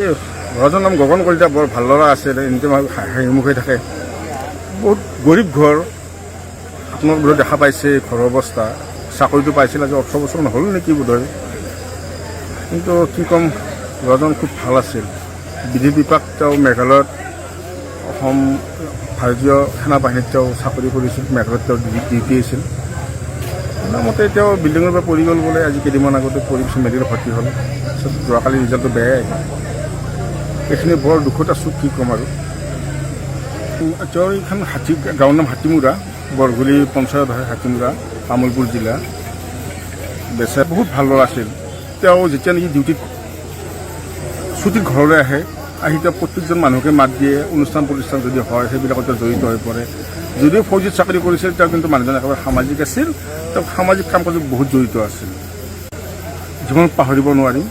ল'ৰাজনৰ নাম গগন কলিতা, বৰ ভাল ল'ৰা আছিল, এনিটাইম হাঁহিমুখ হৈ থাকে। বহুত গৰীব ঘৰ, আপোনালোকে দেখা পাইছে ঘৰৰ অৱস্থা। চাকৰিটো পাইছিল আজি 18 বছৰ নহ'ল নেকি বোধহয়। কিন্তু কি ক'ম, ল'ৰাজন খুব ভাল আছিল। বিধি বিভাগ তেওঁ মেঘালয়ত অসম ভাৰতীয় সেনাবাহিনীত তেওঁ চাকৰি কৰিছিল, মেঘালয়ত তেওঁ ডিউটি আছিল। মতে তেওঁ বিল্ডিঙৰ পৰা পৰি গ'ল বোলে, আজি কেইদিনমান আগতে পৰি পিছত মেডিকেল ভৰ্তি হ'ল। তাৰপিছত যোৱাকালি ৰিজাল্টটো বেয়াই আহিল। এইখিনি বৰ দুখত আছোঁ, কি ক'ম আৰু। তেওঁৰ এইখন গাঁৱৰ নাম হাতীমুৰা, বৰগুলি পঞ্চায়ত হয় হাতীমুৰা, তামুলপুৰ জিলা। বেচা বহুত ভাল ল'ৰা আছিল। তেওঁ যেতিয়া নেকি ডিউটিত ছুটিত ঘৰলৈ আহি তেওঁ প্ৰত্যেকজন মানুহকে মাত দিয়ে, অনুষ্ঠান প্ৰতিষ্ঠান যদি হয় সেইবিলাকত তেওঁ জড়িত হৈ পৰে। যদিও ফৌজিত চাকৰি কৰিছিল, তেওঁ কিন্তু মানুহজন একেবাৰে সামাজিক আছিল। তেওঁ সামাজিক কাম কাজত বহুত জড়িত আছিল। জীৱনত পাহৰিব নোৱাৰিম।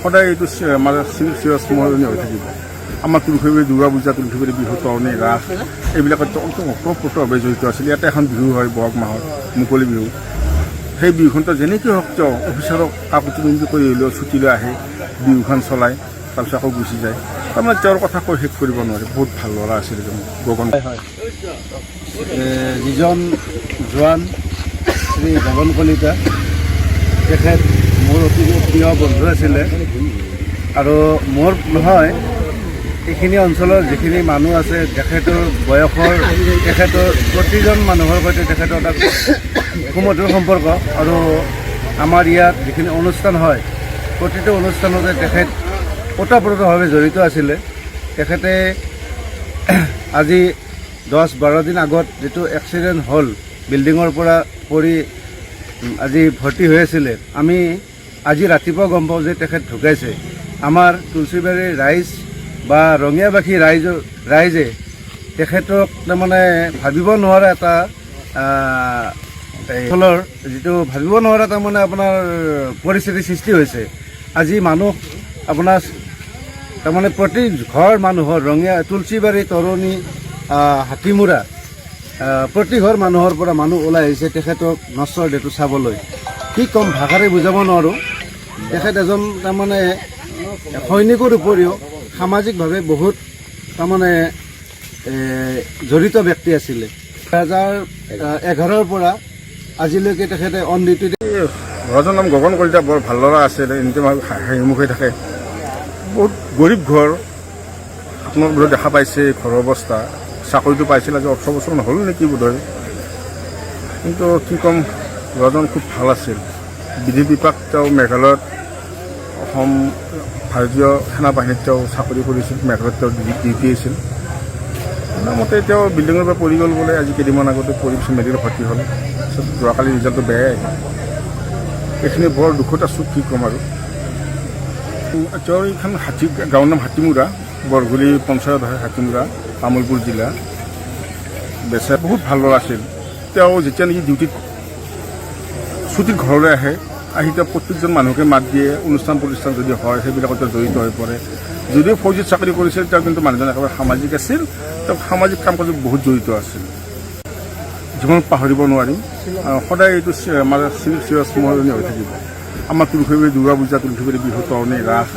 সদায় এইটো আমাৰ চিৰস্মৰণীয় হৈ থাকিব। আমাৰ তুলসীবাৰী দুৰ্গা পূজা, তুলসীবাৰী বিহু, তৰণী, ৰাস এইবিলাকত ওতঃপ্ৰোতভাৱে জড়িত আছিল। ইয়াতে এখন বিহু হয় বহাগ মাহত, মুকলি বিহু। সেই বিহুখনটো যেনেকৈ হওক তেওঁ অফিচাৰক কাকতি মিনতি কৰি হ'লেও ছুটী লৈ আহে, বিহুখন চলায়, তাৰপিছত আকৌ গুচি যায়। তাৰমানে তেওঁৰ কথা কৈ শেষ কৰিব নোৱাৰে। বহুত ভাল ল'ৰা আছিল গগন। যিজন জোৱান শ্ৰী গগন কলিতা, তেখেত মোৰ অতি প্ৰিয় বন্ধু আছিলে। আৰু মোৰ নহয়, এইখিনি অঞ্চলৰ যিখিনি মানুহ আছে, তেখেতৰ বয়সৰ, তেখেতৰ প্ৰতিজন মানুহৰ সৈতে তেখেতৰ এটা সুমধুৰ সম্পৰ্ক। আৰু আমাৰ ইয়াত যিখিনি অনুষ্ঠান হয়, প্ৰতিটো অনুষ্ঠানতে তেখেত ওতঃপ্ৰোতভাৱে জড়িত আছিলে। তেখেতে আজি 10-12 দিন আগত যিটো এক্সিডেণ্ট হ'ল, বিল্ডিঙৰ পৰা পৰি আজি ভৰ্তি হৈ আছিলে, আমি আজি ৰাতিপুৱা গম পাওঁ যে তেখেত ঢুকাইছে। আমাৰ তুলসীবাৰীৰ ৰাইজ বা ৰঙিয়াবাসী ৰাইজে তেখেতক তাৰমানে ভাবিব নোৱাৰা এটা ফলৰ যিটো ভাবিব নোৱাৰা তাৰমানে আপোনাৰ পৰিস্থিতিৰ সৃষ্টি হৈছে। আজি মানুহ আপোনাৰ তাৰমানে প্ৰতি ঘৰ মানুহৰ ৰঙিয়া, তুলসীবাৰী, তৰণী, হাতীমুৰা, প্ৰতি ঘৰ মানুহৰ পৰা মানুহ ওলাই আহিছে তেখেতক নশ্বৰ দেহটো চাবলৈ। কি ক'ম, ভাষাৰে বুজাব নোৱাৰোঁ। তেখেত এজন তাৰমানে সৈনিকৰ উপৰিও সামাজিকভাৱে বহুত তাৰমানে জড়িত ব্যক্তি আছিলে। 2011ৰ পৰা আজিলৈকে তেখেতে অন ডিউটি। ল'ৰাজনৰ নাম গগন কলিতা, বৰ ভাল ল'ৰা আছিল, এনিটাইম হাঁহিমুখ হৈ থাকে। বহুত গৰীব ঘৰ, আপোনালোকে দেখা পাইছে ঘৰৰ অৱস্থা। চাকৰিটো পাইছিল আজি 18 বছৰ নহ'ল নেকি বোধহয়। কিন্তু কি ক'ম, ল'ৰাজন খুব ভাল আছিল। বিধি বিভাগ তেওঁ মেঘালয়ত অসম ভাৰতীয় সেনাবাহিনীত তেওঁ চাকৰি কৰিছিল, মেঘালয়ত তেওঁ ডিউটি আছিল। মতে তেওঁ বিল্ডিঙৰ পৰা পৰি গ'ল বোলে, আজি কেইদিনমান আগতে পৰি পিছত মেডিকেল ভৰ্তি হ'ল। তাৰপিছত যোৱাকালি ৰিজাল্টটো বেয়াই আহিল। এইখিনি বৰ দুখত আছোঁ, কি ক'ম আৰু। তেওঁৰ এইখন গাঁৱৰ নাম হাতীমুৰা, বৰগুলি পঞ্চায়ত হয় হাতীমুৰা, তামুলপুৰ জিলা। বেচা বহুত ভাল ল'ৰা আছিল। তেওঁ যেতিয়া নেকি ডিউটিত ছুটিত ঘৰলৈ আহি তেওঁ প্ৰত্যেকজন মানুহকে মাত দিয়ে, অনুষ্ঠান প্ৰতিষ্ঠান যদি হয় সেইবিলাকত তেওঁ জড়িত হৈ পৰে। যদিও ফৌজিত চাকৰি কৰিছিল, তেওঁ কিন্তু মানুহজন একেবাৰে সামাজিক আছিল। তেওঁ সামাজিক কাম কাজত বহুত জড়িত আছিল। জীৱনত পাহৰিব নোৱাৰিম। সদায় এইটো আমাৰ চিৰস্মৰণীয় হৈ থাকিব। আমাৰ তুলসীবাৰী দুৰ্গা পূজা, তুলসীবাৰী বিহু, তৰণী, ৰাস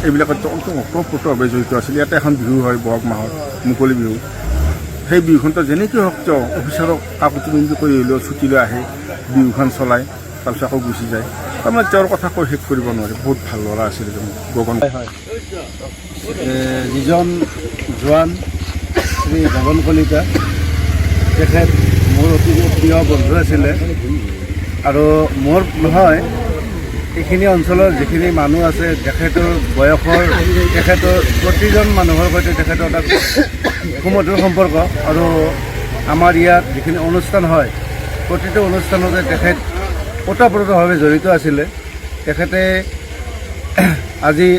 এইবিলাকত ওতঃপ্ৰোতভাৱে জড়িত আছিল। ইয়াতে এখন বিহু হয় বহাগ মাহত, মুকলি বিহু। সেই বিহুখনটো যেনেকৈ হওক তেওঁ অফিচাৰক কাকতি মিনতি কৰি হ'লেও ছুটী লৈ আহে, বিহুখন চলায়, তাৰপিছত আকৌ গুচি যায়। তাৰমানে তেওঁৰ কথা কৈ শেষ কৰিব নোৱাৰে। বহুত ভাল ল'ৰা আছিল গগন। যিজন জোৱান শ্ৰী গগন কলিতা, তেখেত মোৰ অতি প্ৰিয় বন্ধু আছিলে। আৰু মোৰ নহয়, এইখিনি অঞ্চলৰ যিখিনি মানুহ আছে, তেখেতৰ বয়সৰ, তেখেতৰ প্ৰতিজন মানুহৰ সৈতে তেখেতৰ এটা সুমধুৰ সম্পৰ্ক। আৰু আমাৰ ইয়াত যিখিনি অনুষ্ঠান হয়, প্ৰতিটো অনুষ্ঠানতে তেখেত ওতঃপ্ৰোতভাৱে জড়িত আছিলে। তেখেতে আজি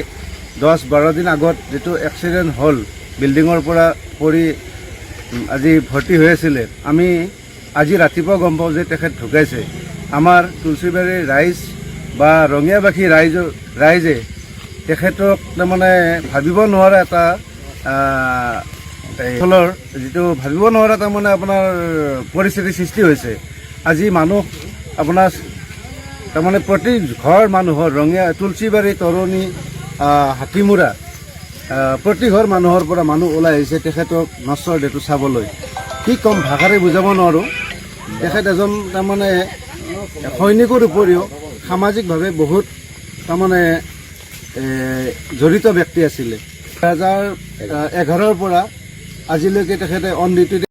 10-12 দিন আগত যিটো এক্সিডেণ্ট হ'ল, বিল্ডিঙৰ পৰা পৰি আজি ভৰ্তি হৈ আছিলে, আমি আজি ৰাতিপুৱা গম পাওঁ যে তেখেত ঢুকাইছে। আমাৰ তুলসীবাৰীৰ ৰাইজ বা ৰঙিয়াবাসী ৰাইজে তেখেতক তাৰমানে ভাবিব নোৱাৰা এটা ফলৰ যিটো ভাবিব নোৱাৰা তাৰমানে আপোনাৰ পৰিস্থিতিৰ সৃষ্টি হৈছে। আজি মানুহ আপোনাৰ তাৰমানে প্ৰতি ঘৰ মানুহৰ ৰঙিয়া, তুলসীবাৰী, তৰণী, হাতীমুৰা, প্ৰতি ঘৰ মানুহৰ পৰা মানুহ ওলাই আহিছে তেখেতক নশ্বৰ দেহটো চাবলৈ। কি ক'ম, ভাষাৰে বুজাব নোৱাৰোঁ। তেখেত এজন তাৰমানে সৈনিকৰ উপৰিও সামাজিকভাৱে বহুত তাৰমানে জড়িত ব্যক্তি আছিলে। 2011ৰ পৰা আজিলৈকে তেখেতে অন ডিউটিত